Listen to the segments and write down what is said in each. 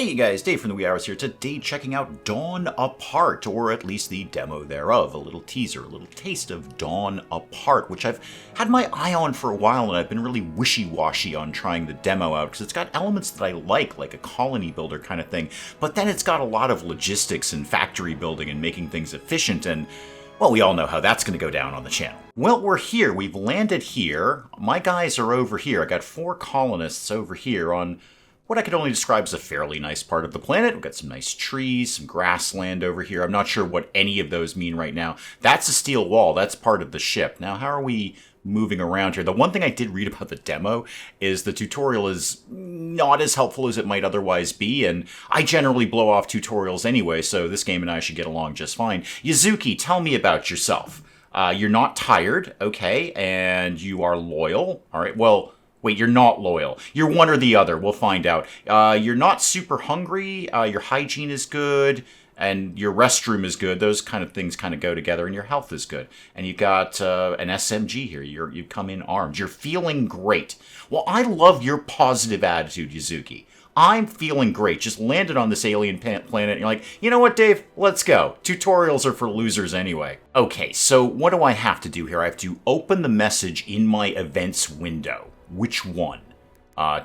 Hey you guys, Dave from the Wee Hours here today checking out Dawn Apart, or at least the demo thereof, a little teaser, a little taste of Dawn Apart, which I've had my eye on for a while and I've been really wishy-washy on trying the demo out because it's got elements that I like a colony builder kind of thing, but then it's got a lot of logistics and factory building and making things efficient and well, we all know how that's going to go down on the channel. Well, we're here. We've landed here. My guys are over here. I got 4 colonists over here on what I could only describe as a fairly nice part of the planet. We've got some nice trees, some grassland over here. I'm not sure what any of those mean right now. That's a steel wall. That's part of the ship. Now, how are we moving around here? The one thing I did read about the demo is the tutorial is not as helpful as it might otherwise be, and I generally blow off tutorials anyway, so this game and I should get along just fine. Yuzuki, tell me about yourself. You're not tired, okay, and you are loyal. All right, well, wait, you're not loyal. You're one or the other. We'll find out. You're not super hungry. Your hygiene is good. And your restroom is good. Those kind of things kind of go together. And your health is good. And you've got an SMG here. You come in armed. You're feeling great. Well, I love your positive attitude, Yuzuki. I'm feeling great. Just landed on this alien planet. And you're like, you know what, Dave? Let's go. Tutorials are for losers anyway. Okay, so what do I have to do here? I have to open the message in my events window. Which one?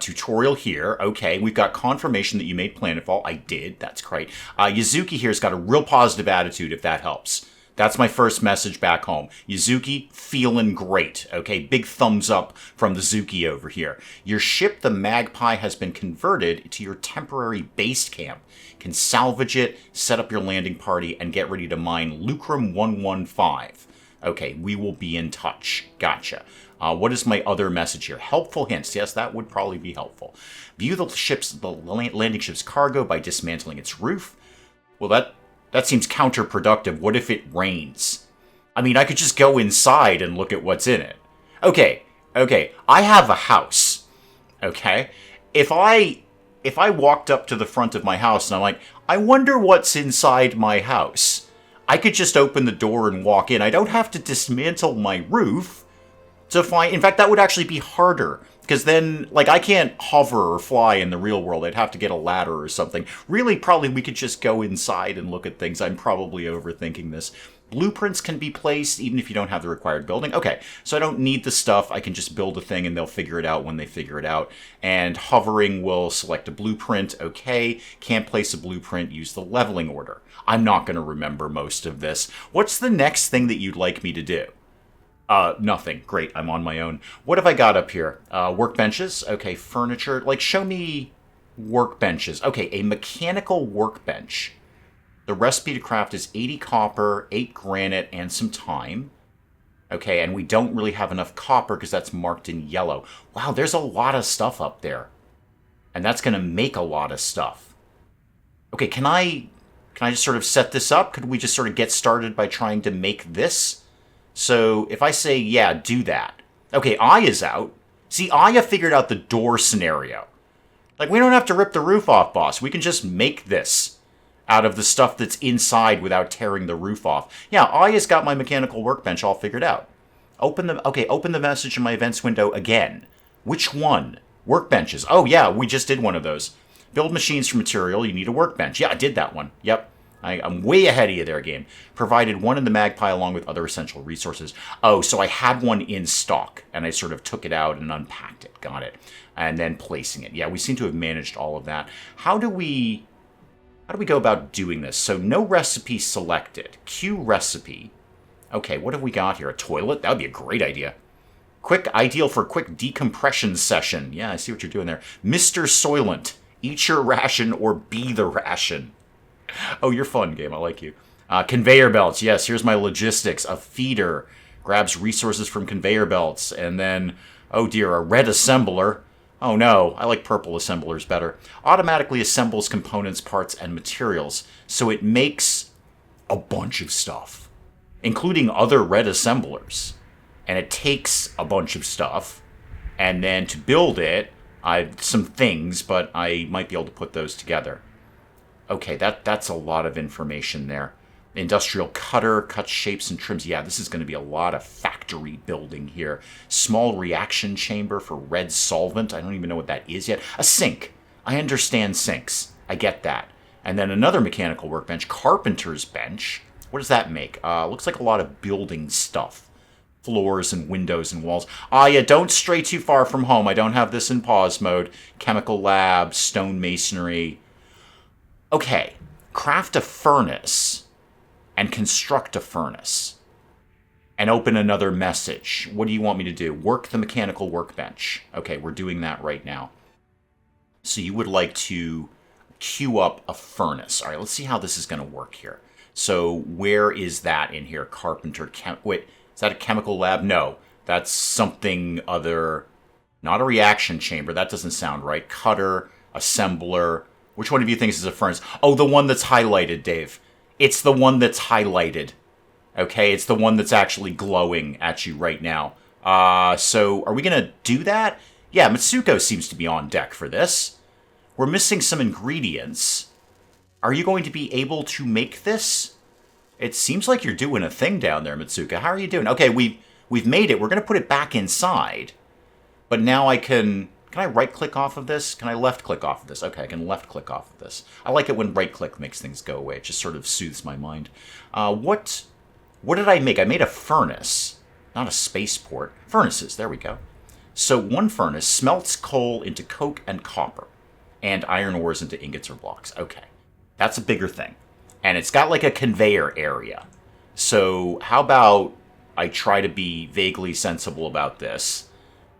Tutorial here. Okay, we've got confirmation that you made planetfall. I did. That's great. Yuzuki here's got a real positive attitude, if that helps. That's my first message back home. Yuzuki, feeling great. Okay, big thumbs up from the Zuki over here. Your ship, the Magpie, has been converted to your temporary base camp. Can salvage it, set up your landing party, and get ready to mine Lucrum 115. Okay, we will be in touch. Gotcha. What is my other message here? Helpful hints. Yes, that would probably be helpful. View the landing ship's cargo by dismantling its roof. Well, that seems counterproductive. What if it rains? I mean, I could just go inside and look at what's in it. Okay. I have a house. Okay? If I walked up to the front of my house and I'm like, I wonder what's inside my house, I could just open the door and walk in. I don't have to dismantle my roof to find. In fact, that would actually be harder because then, like, I can't hover or fly in the real world. I'd have to get a ladder or something. Really, probably we could just go inside and look at things. I'm probably overthinking this. Blueprints can be placed even if you don't have the required building. Okay, so I don't need the stuff. I can just build a thing and they'll figure it out when they figure it out. And hovering will select a blueprint. Okay, can't place a blueprint. Use the leveling order. I'm not going to remember most of this. What's the next thing that you'd like me to do? Nothing. Great, I'm on my own. What have I got up here? Workbenches. Okay, furniture. Like, show me workbenches. Okay, a mechanical workbench. The recipe to craft is 80 copper, 8 granite, and some time. Okay, and we don't really have enough copper because that's marked in yellow. Wow, there's a lot of stuff up there. And that's going to make a lot of stuff. Okay, can I just sort of set this up? Could we just sort of get started by trying to make this? So if I say, yeah, do that. Okay, Aya's out. See, Aya figured out the door scenario. Like, we don't have to rip the roof off, boss. We can just make this out of the stuff that's inside without tearing the roof off. Yeah, Aya's got my mechanical workbench all figured out. Open the message in my events window again. Which one? Workbenches. Oh, yeah, we just did one of those. Build machines for material. You need a workbench. Yeah, I did that one. Yep. I'm way ahead of you there, game. Provided one in the Magpie along with other essential resources. Oh, so I had one in stock, and I sort of took it out and unpacked it. Got it. And then placing it. Yeah, we seem to have managed all of that. How do we go about doing this? So no recipe selected. Queue recipe. Okay, what have we got here? A toilet? That would be a great idea. Ideal for quick decompression session. Yeah, I see what you're doing there. Mr. Soylent. Eat your ration or be the ration. Oh, you're fun, game. I like you. Conveyor belts. Yes, here's my logistics. A feeder grabs resources from conveyor belts. And then, oh dear, a red assembler. Oh no, I like purple assemblers better. Automatically assembles components, parts, and materials. So it makes a bunch of stuff, including other red assemblers. And it takes a bunch of stuff. And then to build it, some things, but I might be able to put those together. Okay, that's a lot of information there. Industrial cutter, cuts shapes and trims. Yeah, this is going to be a lot of factory building here. Small reaction chamber for red solvent. I don't even know what that is yet. A sink. I understand sinks. I get that. And then another mechanical workbench, carpenter's bench. What does that make? Looks like a lot of building stuff. Floors and windows and walls. Yeah, don't stray too far from home. I don't have this in pause mode. Chemical lab, stone masonry. Okay, craft a furnace and construct a furnace. And open another message. What do you want me to do? Work the mechanical workbench. Okay, we're doing that right now. So you would like to queue up a furnace. All right, let's see how this is going to work here. So where is that in here? Carpenter, wait, is that a chemical lab? No, that's something other. Not a reaction chamber. That doesn't sound right. Cutter, assembler. Which one of you thinks is a furnace? Oh, the one that's highlighted, Dave. It's the one that's highlighted. Okay, it's the one that's actually glowing at you right now. So are we going to do that? Yeah, Mitsuko seems to be on deck for this. We're missing some ingredients. Are you going to be able to make this? It seems like you're doing a thing down there, Mitsuko. How are you doing? Okay, we've made it. We're going to put it back inside. But now I can I right-click off of this? Can I left-click off of this? Okay, I can left-click off of this. I like it when right-click makes things go away. It just sort of soothes my mind. What did I make? I made a furnace, not a spaceport. Furnaces, there we go. So one furnace smelts coal into coke and copper, and iron ores into ingots or blocks. Okay, that's a bigger thing. And it's got like a conveyor area. So how about I try to be vaguely sensible about this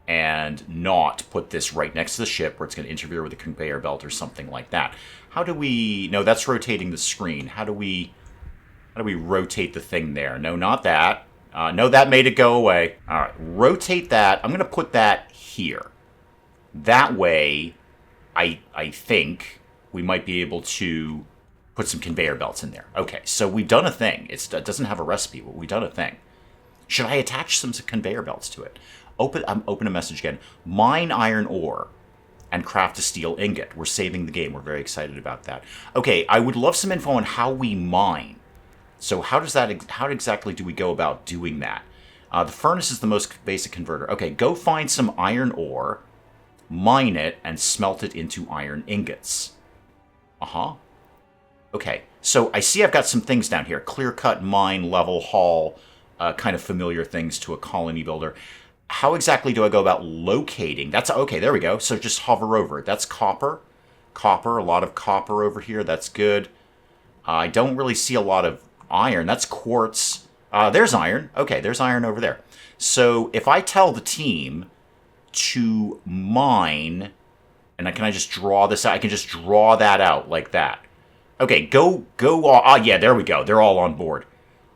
and not put this right next to the ship where it's going to interfere with the conveyor belt or something like that. How do we... No, that's rotating the screen. How do we rotate the thing there? No, not that. No, that made it go away. All right, rotate that. I'm going to put that here. That way, I think we might be able to put some conveyor belts in there. Okay, so we've done a thing. It doesn't have a recipe, but we've done a thing. Should I attach some conveyor belts to it? Open a message again. Mine iron ore and craft a steel ingot. We're saving the game. We're very excited about that. Okay, I would love some info on how we mine. So how exactly do we go about doing that? The furnace is the most basic converter. Okay, go find some iron ore, mine it, and smelt it into iron ingots. Uh-huh. Okay, so I see I've got some things down here. Clear cut, mine, level, haul, kind of familiar things to a colony builder. How exactly do I go about locating? That's okay, there we go. So just hover over it. That's copper. Copper, a lot of copper over here. That's good. I don't really see a lot of iron. That's quartz. There's iron. Okay, there's iron over there. So if I tell the team to mine, and can I just draw this out? I can just draw that out like that. Okay, go. Yeah, there we go. They're all on board.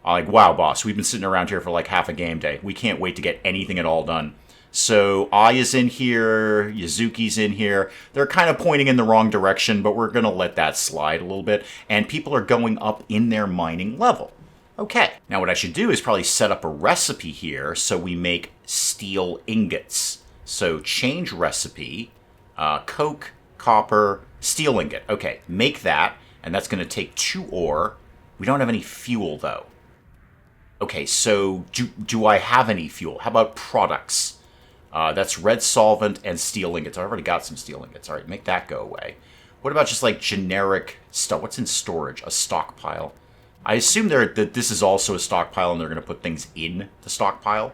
Like, wow, boss, we've been sitting around here for like half a game day. We can't wait to get anything at all done. So Aya's in here, Yuzuki's in here. They're kind of pointing in the wrong direction, but we're going to let that slide a little bit. And people are going up in their mining level. Okay, now what I should do is probably set up a recipe here so we make steel ingots. So change recipe, coke, copper, steel ingot. Okay, make that, and that's going to take 2 ore. We don't have any fuel, though. Okay, so do I have any fuel? How about products? That's red solvent and steel ingots. I've already got some steel ingots. All right, make that go away. What about just like generic stuff? What's in storage? A stockpile. I assume that this is also a stockpile and they're going to put things in the stockpile.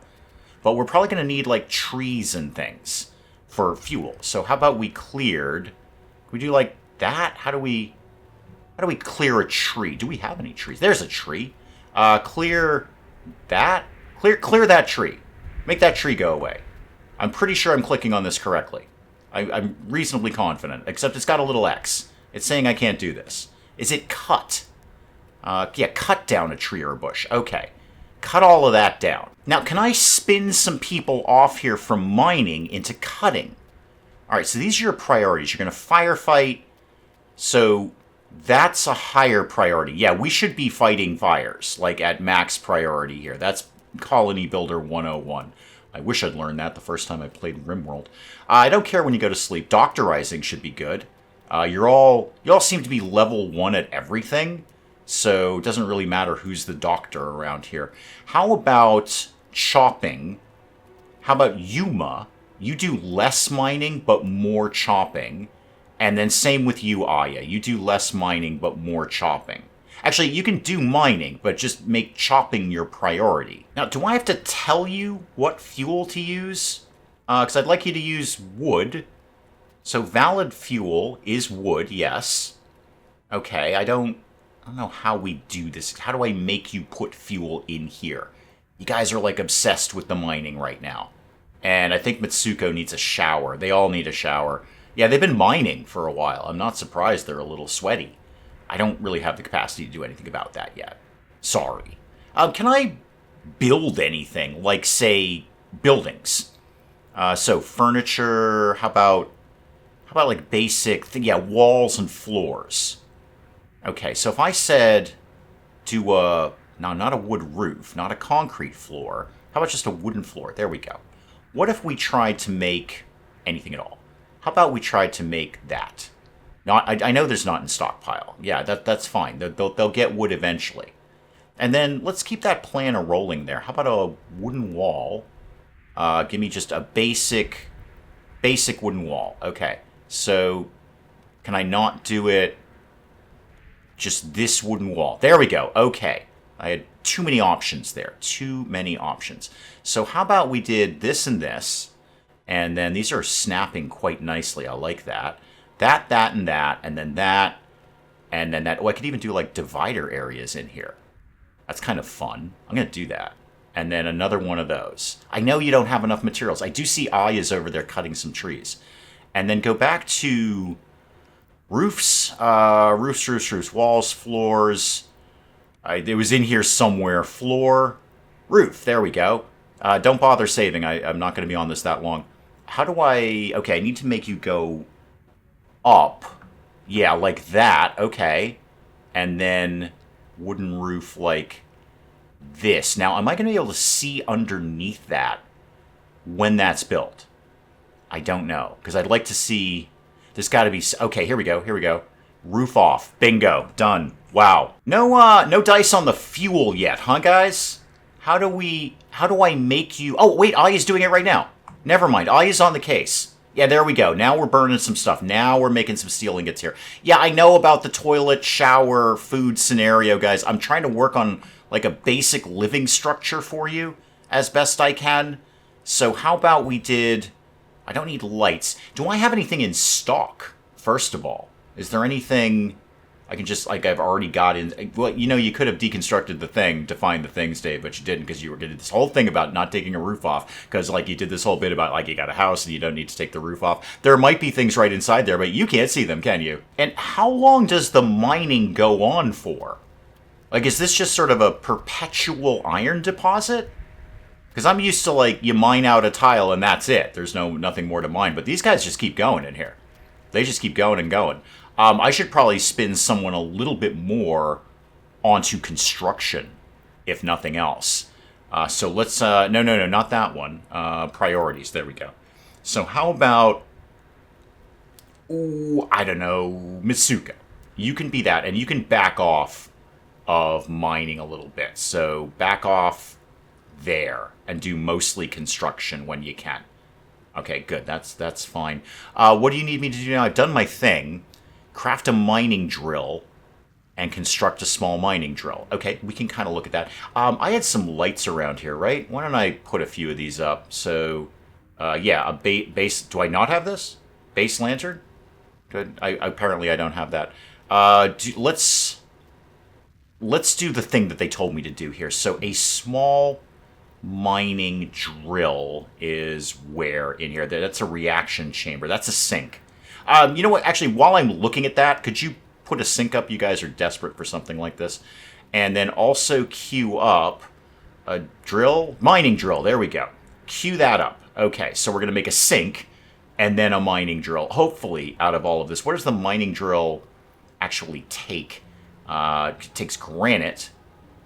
But we're probably going to need like trees and things for fuel. So how about we cleared... Can we do like that? How do we clear a tree? Do we have any trees? There's a tree. Clear that. Clear that tree. Make that tree go away. I'm pretty sure I'm clicking on this correctly. I'm reasonably confident, except it's got a little X. It's saying I can't do this. Is it cut? Yeah, cut down a tree or a bush. Okay. Cut all of that down. Now, can I spin some people off here from mining into cutting? All right, so these are your priorities. You're going to firefight. So that's a higher priority. Yeah, we should be fighting fires, like at max priority here. That's Colony Builder 101. I wish I'd learned that the first time I played RimWorld. I don't care when you go to sleep. Doctorizing should be good. You all seem to be level 1 at everything, so it doesn't really matter who's the doctor around here. How about chopping? How about Yuma? You do less mining, but more chopping. And then same with you, Aya. You do less mining, but more chopping. Actually, you can do mining, but just make chopping your priority. Now, do I have to tell you what fuel to use? Because I'd like you to use wood. So valid fuel is wood, yes. Okay, I don't know how we do this. How do I make you put fuel in here? You guys are like obsessed with the mining right now. And I think Mitsuko needs a shower. They all need a shower. Yeah, they've been mining for a while. I'm not surprised they're a little sweaty. I don't really have the capacity to do anything about that yet. Sorry. Can I build anything? Like, say, buildings? So furniture, how about like basic, yeah, walls and floors. Okay, so if I said do a, now not a wood roof, not a concrete floor, how about just a wooden floor? There we go. What if we tried to make anything at all? How about we tried to make that? Not, I know there's not in stockpile. Yeah, that's fine. They'll get wood eventually. And then let's keep that plan rolling there. How about a wooden wall? Give me just a basic wooden wall. Okay, so can I not do it just this wooden wall? There we go. Okay, I had too many options there. Too many options. So how about we did this and this, and then these are snapping quite nicely. I like that. That, and that, and then that, and then that. Oh, I could even do like divider areas in here. That's kind of fun. I'm going to do that. And then another one of those. I know you don't have enough materials. I do see Aya's over there cutting some trees. And then go back to roofs, roofs, walls, floors. It was in here somewhere. Floor, roof. There we go. Don't bother saving. I'm not going to be on this that long. How do I... Okay, I need to make you go up. Yeah, like that. Okay. And then wooden roof like this. Now, am I going to be able to see underneath that when that's built? I don't know, because I'd like to see... There's got to be... Okay, here we go. Roof off. Bingo. Done. Wow. No dice on the fuel yet, huh, guys? How do I make you... Oh, wait, Aya's doing it right now. Never mind. Aya's on the case. Yeah, there we go. Now we're burning some stuff. Now we're making some steel ingots here. Yeah, I know about the toilet, shower, food scenario, guys. I'm trying to work on, like, a basic living structure for you as best I can. So how about we did... I don't need lights. Do I have anything in stock, first of all? Is there anything I can just, like, I've already got in... Well, you know, you could have deconstructed the thing to find the things, Dave, but you didn't, because you were getting this whole thing about not taking a roof off, because, like, you did this whole bit about, like, you got a house and you don't need to take the roof off. There might be things right inside there, but you can't see them, can you? And how long does the mining go on for? Like, is this just sort of a perpetual iron deposit? Because I'm used to, like, you mine out a tile and that's it. There's nothing more to mine. But these guys just keep going in here. They just keep going and going. I should probably spin someone a little bit more onto construction, if nothing else. So let's... no, not that one. Priorities. There we go. So how about... Ooh, I don't know. Mitsuko. You can be that, and you can back off of mining a little bit. So back off there and do mostly construction when you can. Okay, good. That's fine. What do you need me to do now? I've done my thing. Craft a mining drill and construct a small mining drill. Okay, we can kind of look at that. I had some lights around here, right? Why don't I put a few of these up? So, yeah, a base... Do I not have this? Base lantern? Good. Apparently I don't have that. Let's do the thing that they told me to do here. So a small mining drill is where in here? That's a reaction chamber. That's a sink. You know what? Actually, while I'm looking at that, could you put a sink up? You guys are desperate for something like this. And then also queue up a drill. Mining drill. There we go. Queue that up. Okay, so we're going to make a sink and then a mining drill. Hopefully, out of all of this. What does the mining drill actually take? It takes granite.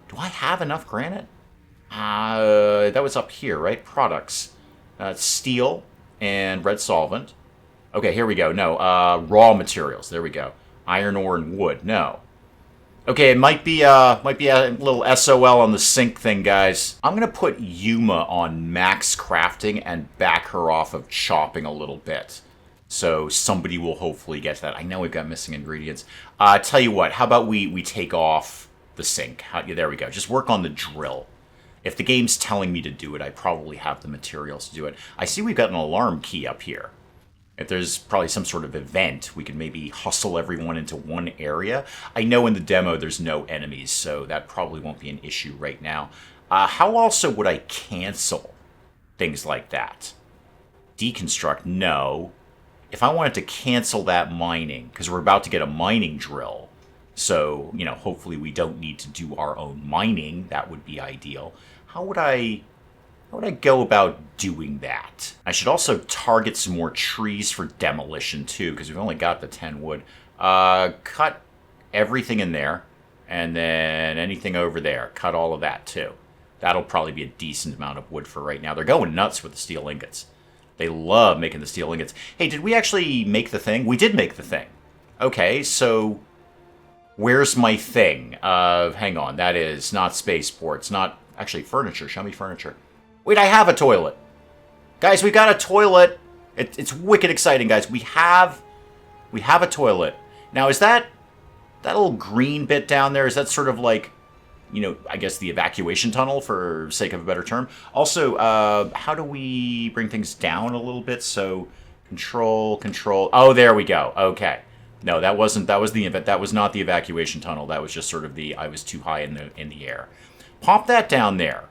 Do I have enough granite? That was up here, right? Products. Steel and red solvent. Okay, here we go. No, raw materials. There we go. Iron ore and wood. No. Okay, it might be a little SOL on the sink thing, guys. I'm gonna put Yuma on max crafting and back her off of chopping a little bit. So somebody will hopefully get to that. I know we've got missing ingredients. Tell you what, how about we take off the sink? There we go. Just work on the drill. If the game's telling me to do it, I probably have the materials to do it. I see we've got an alarm key up here. If there's probably some sort of event, we could maybe hustle everyone into one area. I know in the demo there's no enemies, so that probably won't be an issue right now. How also would I cancel things like that? Deconstruct? No. If I wanted to cancel that mining, because we're about to get a mining drill, so, hopefully we don't need to do our own mining, that would be ideal. How would I go about doing that? I should also target some more trees for demolition too, because we've only got the 10 wood. Cut everything in there, and then anything over there, cut all of that too. That'll probably be a decent amount of wood for right now. They're going nuts with the steel ingots. They love making the steel ingots. Hey, did we actually make the thing? We did make the thing. Okay, so where's my thing? Hang on, that is not spaceports, not actually furniture. Show me furniture. Wait, I have a toilet. Guys, we got a toilet. It's wicked exciting, guys. We have a toilet. Now, is that little green bit down there, is that sort of like, I guess the evacuation tunnel, for sake of a better term? Also, how do we bring things down a little bit? So, control. Oh, there we go. Okay. No, that was not the evacuation tunnel. That was just sort of I was too high in the air. Pop that down there.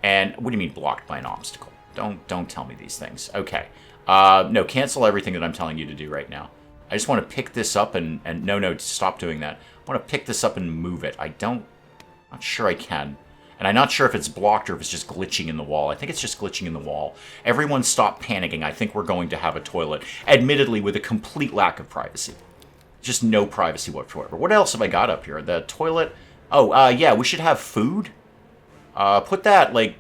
And what do you mean blocked by an obstacle? Don't tell me these things. Okay. No, cancel everything that I'm telling you to do right now. I just want to pick this up and no, stop doing that. I want to pick this up and move it. Not sure I can. And I'm not sure if it's blocked or if it's just glitching in the wall. I think it's just glitching in the wall. Everyone stop panicking. I think we're going to have a toilet. Admittedly, with a complete lack of privacy. Just no privacy whatsoever. What else have I got up here? The toilet. Oh, yeah, we should have food. Put that, I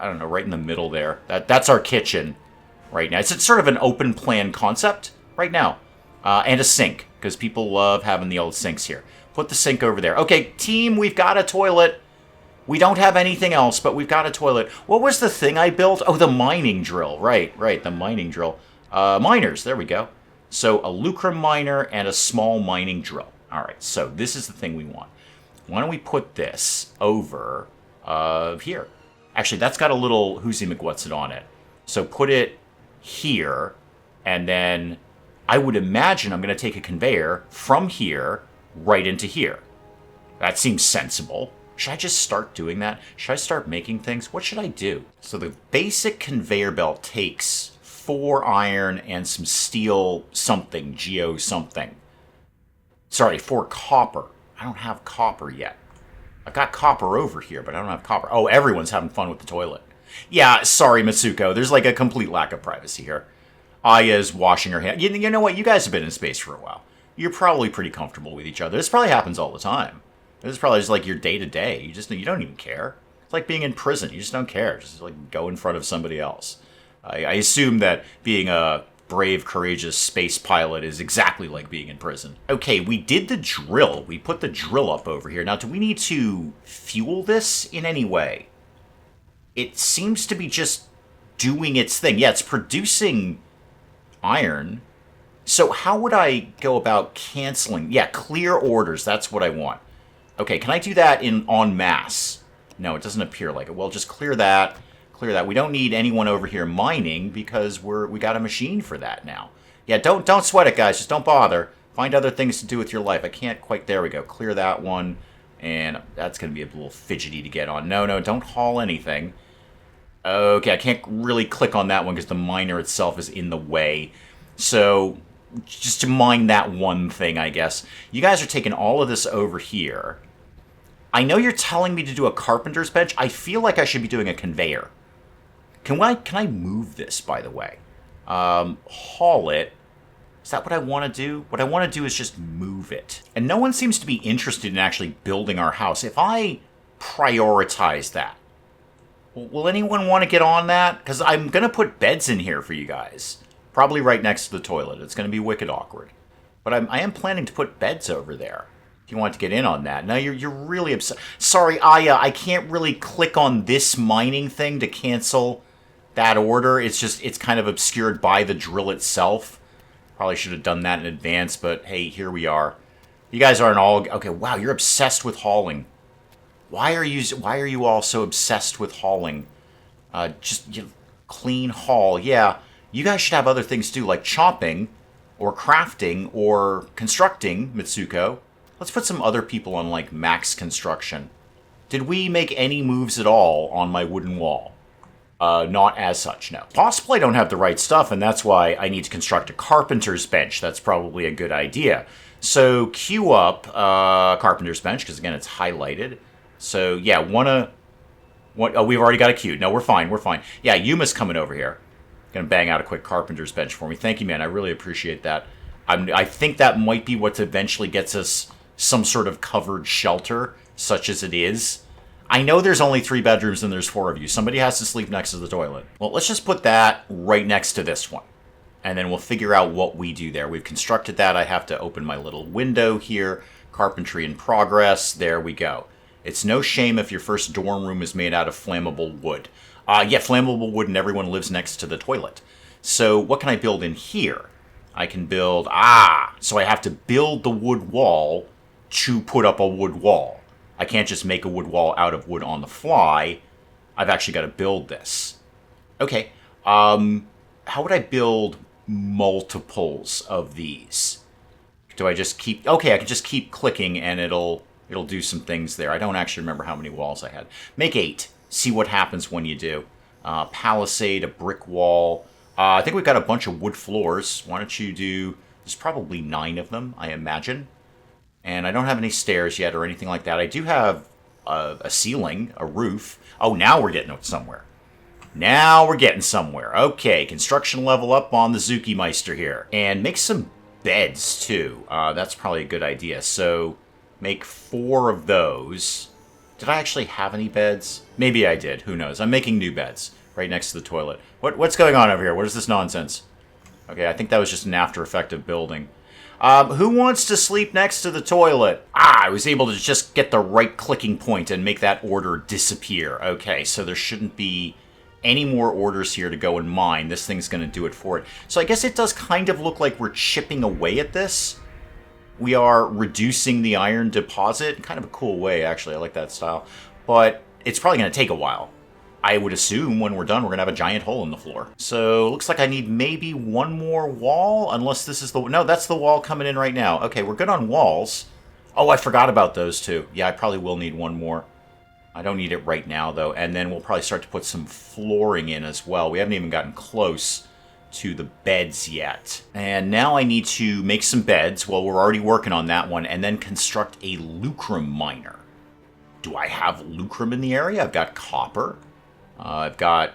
don't know, right in the middle there. That's our kitchen right now. It's sort of an open plan concept right now. And a sink, because people love having the old sinks here. Put the sink over there. Okay, team, we've got a toilet. We don't have anything else, but we've got a toilet. What was the thing I built? Oh, the mining drill. Right, the mining drill. Miners, there we go. So a Lucrum miner and a small mining drill. All right, so this is the thing we want. Why don't we put this over here? Actually, that's got a little whoosy McWhat's-it on it. So put it here, and then I would imagine I'm going to take a conveyor from here right into here. That seems sensible. Should I just start doing that? Should I start making things? What should I do? So the basic conveyor belt takes 4 iron and some steel something, geo something. Sorry, 4 copper. I don't have copper yet. I've got copper over here, but I don't have copper. Oh, everyone's having fun with the toilet. Yeah, sorry, Mitsuko. There's a complete lack of privacy here. Aya's washing her hands. You know what? You guys have been in space for a while. You're probably pretty comfortable with each other. This probably happens all the time. This is probably just your day-to-day. You don't even care. It's like being in prison. You just don't care. Just go in front of somebody else. I assume that being a brave, courageous space pilot is exactly like being in prison. Okay, we did the drill. We put the drill up over here. Now, do we need to fuel this in any way? It seems to be just doing its thing. Yeah, it's producing iron. So how would I go about canceling? Yeah, clear orders. That's what I want. Okay, can I do that en masse? No, it doesn't appear like it. Well, just clear that. Clear that. We don't need anyone over here mining because we got a machine for that now. Yeah, don't sweat it, guys. Just don't bother. Find other things to do with your life. I can't quite. There we go. Clear that one. And that's going to be a little fidgety to get on. No, don't haul anything. Okay, I can't really click on that one because the miner itself is in the way. So just to mine that one thing, I guess. You guys are taking all of this over here. I know you're telling me to do a carpenter's bench. I feel like I should be doing a conveyor. Can I move this, by the way? Haul it. Is that what I want to do? What I want to do is just move it. And no one seems to be interested in actually building our house. If I prioritize that, will anyone want to get on that? Because I'm going to put beds in here for you guys. Probably right next to the toilet. It's going to be wicked awkward. But I am planning to put beds over there. If you want to get in on that. Now, you're really upset. Sorry, Aya, I can't really click on this mining thing to cancel that order. It's kind of obscured by the drill itself. Probably should have done that in advance, but hey, here we are. You guys aren't all... Okay, wow, you're obsessed with hauling. Why are you all so obsessed with hauling? Clean haul. Yeah, you guys should have other things too, like chopping, or crafting, or constructing, Mitsuko. Let's put some other people on, like, max construction. Did we make any moves at all on my wooden wall? Not as such, no. Possibly I don't have the right stuff, and that's why I need to construct a carpenter's bench. That's probably a good idea. So, queue up carpenter's bench, because again, it's highlighted. So, yeah, oh, we've already got a queue. No, we're fine, we're fine. Yeah, Yuma's coming over here. Gonna bang out a quick carpenter's bench for me. Thank you, man. I really appreciate that. I think that might be what eventually gets us some sort of covered shelter, such as it is. I know there's only 3 bedrooms and there's 4 of you. Somebody has to sleep next to the toilet. Well, let's just put that right next to this one. And then we'll figure out what we do there. We've constructed that. I have to open my little window here. Carpentry in progress. There we go. It's no shame if your first dorm room is made out of flammable wood. Yeah, flammable wood and everyone lives next to the toilet. So what can I build in here? I can build... so I have to build the wood wall to put up a wood wall. I can't just make a wood wall out of wood on the fly. I've actually got to build this. Okay. How would I build multiples of these? Do I just keep... Okay, I can just keep clicking and it'll do some things there. I don't actually remember how many walls I had. Make 8. See what happens when you do. Palisade, a brick wall. I think we've got a bunch of wood floors. Why don't you do... There's probably 9 of them, I imagine. And I don't have any stairs yet or anything like that. I do have a ceiling, a roof. Oh, now we're getting somewhere. Now we're getting somewhere. Okay, construction level up on the Zuki Meister here. And make some beds, too. That's probably a good idea. So, make 4 of those. Did I actually have any beds? Maybe I did. Who knows? I'm making new beds right next to the toilet. What's going on over here? What is this nonsense? Okay, I think that was just an after effect of building. Who wants to sleep next to the toilet? I was able to just get the right clicking point and make that order disappear. Okay, so there shouldn't be any more orders here to go in mine. This thing's going to do it for it. So I guess it does kind of look like we're chipping away at this. We are reducing the iron deposit. Kind of a cool way, actually. I like that style. But it's probably going to take a while. I would assume when we're done, we're going to have a giant hole in the floor. So, looks like I need maybe one more wall, unless this is the... No, that's the wall coming in right now. Okay, we're good on walls. Oh, I forgot about those two. Yeah, I probably will need one more. I don't need it right now, though. And then we'll probably start to put some flooring in as well. We haven't even gotten close to the beds yet. And now I need to make some beds. Well, we're already working on that one. And then construct a Lucrum miner. Do I have Lucrum in the area? I've got copper. I've got,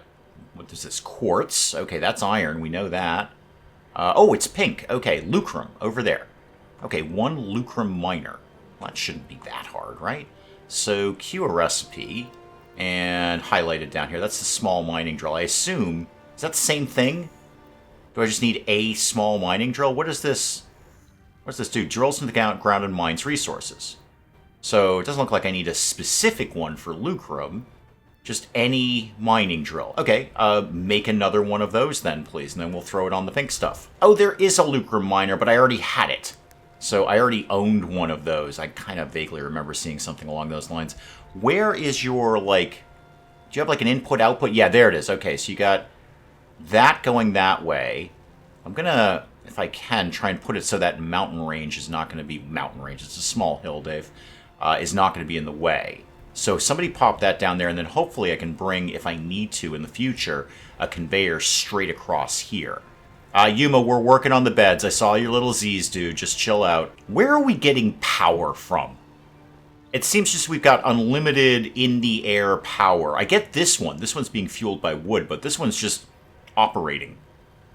what is this, quartz. Okay, that's iron, we know that. Oh, it's pink. Okay, Lucrum, over there. Okay, 1 Lucrum miner. Well, that shouldn't be that hard, right? So, queue a recipe, and highlight it down here. That's the small mining drill. I assume, is that the same thing? Do I just need a small mining drill? What is this? What does this do? Drills into the ground and mines resources. So, it doesn't look like I need a specific one for Lucrum. Just any mining drill. Okay, make another one of those then, please, and then we'll throw it on the pink stuff. Oh, there is a Lucrum miner, but I already had it. So I already owned one of those. I kind of vaguely remember seeing something along those lines. Where is your, like... Do you have, like, an input-output? Yeah, there it is. Okay, so you got that going that way. I'm gonna, if I can, try and put it so that mountain range is not going to be... Mountain range, it's a small hill, Dave. Is not going to be in the way. So somebody pop that down there, and then hopefully I can bring, if I need to in the future, a conveyor straight across here. Yuma, we're working on the beds. I saw your little Z's, dude. Just chill out. Where are we getting power from? It seems just we've got unlimited in-the-air power. I get this one. This one's being fueled by wood, but this one's just operating.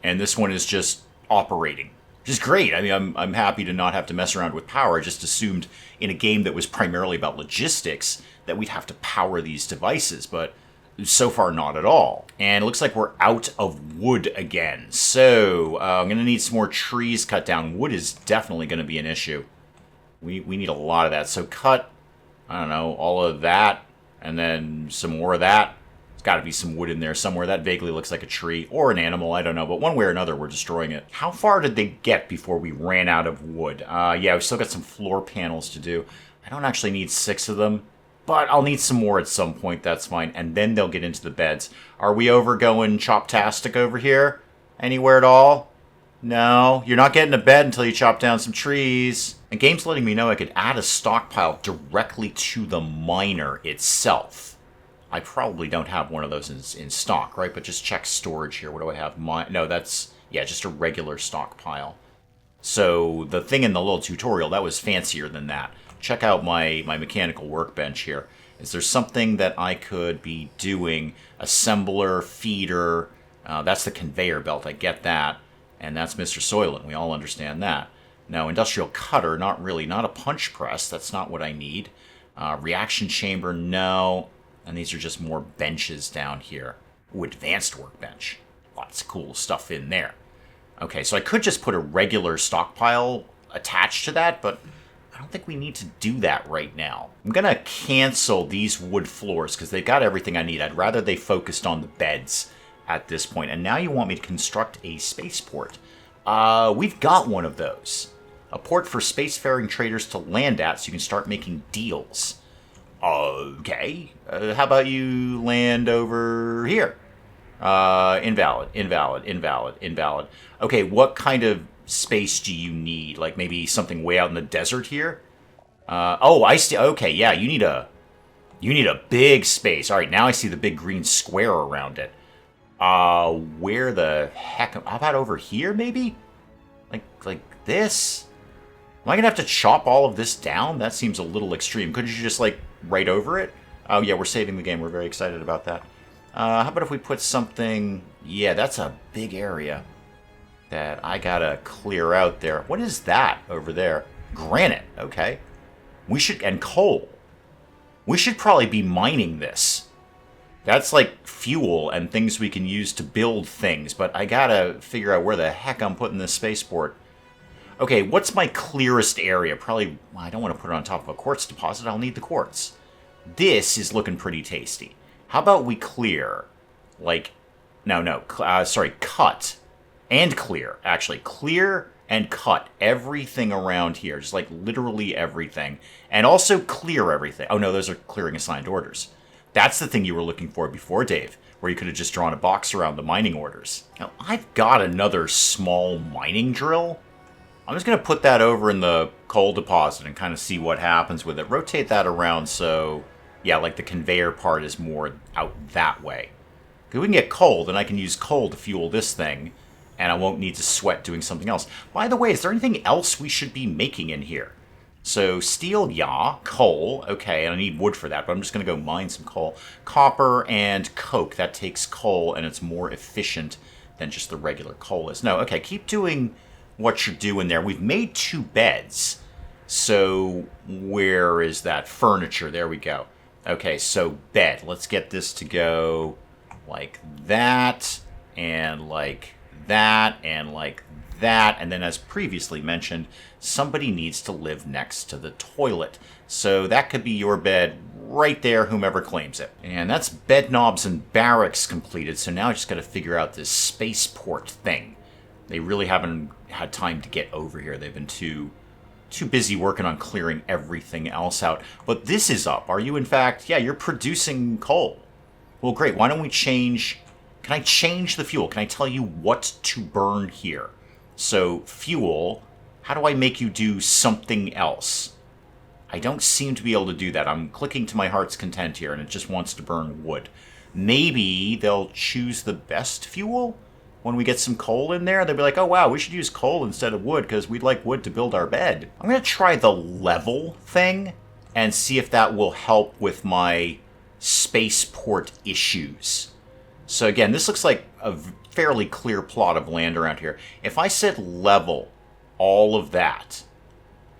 And this one is just operating. Which is great. I mean, I'm happy to not have to mess around with power. I just assumed in a game that was primarily about logistics that we'd have to power these devices, but so far not at all. And it looks like we're out of wood again. So I'm going to need some more trees cut down. Wood is definitely going to be an issue. We need a lot of that. So cut, I don't know, all of that, and then some more of that. It's got to be some wood in there somewhere. That vaguely looks like a tree or an animal, I don't know. But one way or another, we're destroying it. How far did they get before we ran out of wood? Yeah, we've still got some floor panels to do. I don't actually need 6 of them, but I'll need some more at some point. That's fine. And then they'll get into the beds. Are we over going chop-tastic over here? Anywhere at all? No, you're not getting a bed until you chop down some trees. And game's letting me know I could add a stockpile directly to the miner itself. I probably don't have one of those in stock, right? But just check storage here. What do I have? No, that's, yeah, just a regular stockpile. So the thing in the little tutorial, that was fancier than that. Check out my mechanical workbench here. Is there something that I could be doing? Assembler, feeder, that's the conveyor belt, I get that. And that's Mr. Soylent, we all understand that. Now, industrial cutter, not really. Not a punch press, that's not what I need. Reaction chamber, no. And these are just more benches down here. Ooh, advanced workbench. Lots of cool stuff in there. Okay, so I could just put a regular stockpile attached to that, but I don't think we need to do that right now. I'm going to cancel these wood floors because they've got everything I need. I'd rather they focused on the beds at this point. And now you want me to construct a spaceport. We've got one of those. A port for spacefaring traders to land at so you can start making deals. Okay. How about you land over here? Invalid, invalid, invalid, invalid. Okay, what kind of space do you need? Like maybe something way out in the desert here? Oh, I see. Okay, yeah, you need a big space. All right, now I see the big green square around it. Where the heck? How about over here, maybe? Like this? Am I gonna have to chop all of this down? That seems a little extreme. Couldn't you just, like, right over it? Oh, yeah, we're saving the game. We're very excited about that. How about if we put something... Yeah, that's a big area that I gotta clear out there. What is that over there? Granite, okay. We should... And coal. We should probably be mining this. That's like fuel and things we can use to build things, but I gotta figure out where the heck I'm putting this spaceport. Okay, what's my clearest area? Probably, well, I don't want to put it on top of a quartz deposit. I'll need the quartz. This is looking pretty tasty. How about we clear, like, cut and clear, actually. Clear and cut everything around here, just like literally everything. And also clear everything. Oh no, those are clearing assigned orders. That's the thing you were looking for before, Dave, where you could have just drawn a box around the mining orders. Now, I've got another small mining drill. I'm just going to put that over in the coal deposit and kind of see what happens with it. Rotate that around so, yeah, like the conveyor part is more out that way. If we can get coal, then I can use coal to fuel this thing, and I won't need to sweat doing something else. By the way, is there anything else we should be making in here? So steel, yeah. Coal, okay, and I need wood for that, but I'm just going to go mine some coal. Copper and coke, that takes coal, and it's more efficient than just the regular coal is. No, okay, keep doing what you're doing there. We've made 2 beds. So where is that? Furniture, there we go. Okay, so bed. Let's get this to go like that, and like that, and like that, and then as previously mentioned, somebody needs to live next to the toilet. So that could be your bed right there, whomever claims it. And that's bed knobs and barracks completed, so now I just gotta figure out this spaceport thing. They really haven't had time to get over here. They've been too busy working on clearing everything else out. But this is up. Are you in fact, yeah, you're producing coal. Well, great, why don't we change, can I change the fuel? Can I tell you what to burn here? So, fuel, how do I make you do something else? I don't seem to be able to do that. I'm clicking to my heart's content here, and it just wants to burn wood. Maybe they'll choose the best fuel? When we get some coal in there, they'll be like, oh wow, we should use coal instead of wood, because we'd like wood to build our bed. I'm going to try the level thing, and see if that will help with my spaceport issues. So again, this looks like a fairly clear plot of land around here. If I said level all of that,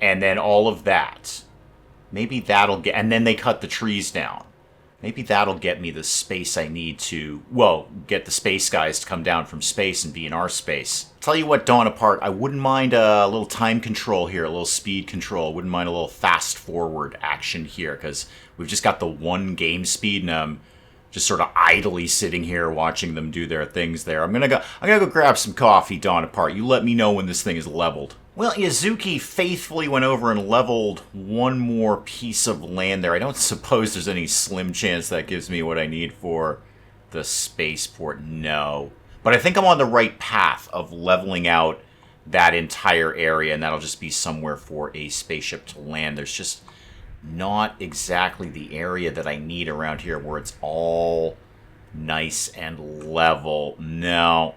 and then all of that, maybe that'll get, and then they cut the trees down. Maybe that'll get me the space I need to, well, get the space guys to come down from space and be in our space. Tell you what, Dawn Apart, I wouldn't mind a little time control here, a little speed control. Wouldn't mind a little fast forward action here, because we've just got the 1 game speed, and I'm just sort of idly sitting here watching them do their things there. I'm gonna go grab some coffee, Dawn Apart. You let me know when this thing is leveled. Well, Yazuki faithfully went over and leveled one more piece of land there. I don't suppose there's any slim chance that gives me what I need for the spaceport. No. But I think I'm on the right path of leveling out that entire area, and that'll just be somewhere for a spaceship to land. There's just not exactly the area that I need around here where it's all nice and level. No,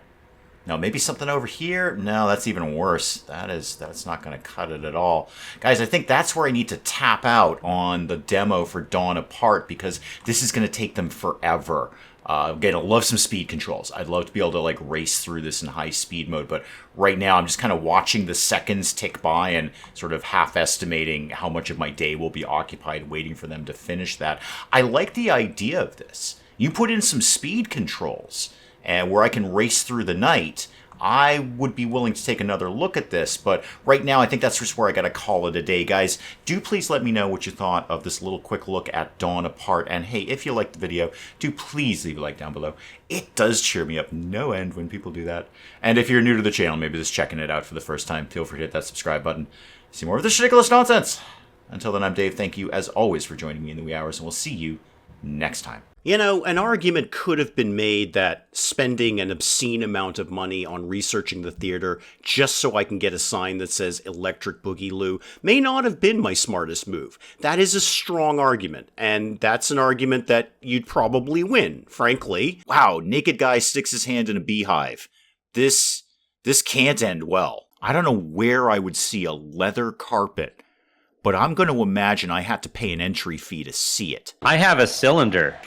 maybe something over here. No, that's even worse. That's not going to cut it at all. Guys, I think that's where I need to tap out on the demo for Dawn Apart, because this is going to take them forever. Again, I love some speed controls. I'd love to be able to like race through this in high speed mode, but right now I'm just kind of watching the seconds tick by and sort of half estimating how much of my day will be occupied waiting for them to finish that. I like the idea of this. You put in some speed controls and where I can race through the night. I would be willing to take another look at this, but right now I think that's just where I gotta call it a day. Guys, do please let me know what you thought of this little quick look at Dawn Apart, and hey, if you liked the video, do please leave a like down below. It does cheer me up no end when people do that. And if you're new to the channel, maybe just checking it out for the first time, feel free to hit that subscribe button. See more of this ridiculous nonsense. Until then, I'm Dave. Thank you, as always, for joining me in the wee hours, and we'll see you next time. You know, an argument could have been made that spending an obscene amount of money on researching the theater just so I can get a sign that says Electric Boogaloo may not have been my smartest move. That is a strong argument, and that's an argument that you'd probably win, frankly. Wow, naked guy sticks his hand in a beehive. This can't end well. I don't know where I would see a leather carpet, but I'm going to imagine I had to pay an entry fee to see it. I have a cylinder.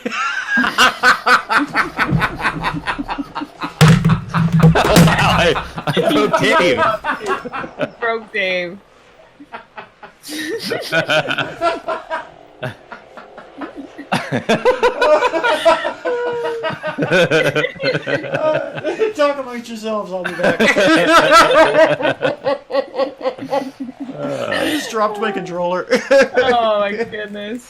I broke Dave. Broke Dave. Talk amongst yourselves, I'll be back. I just dropped my controller. Oh my goodness.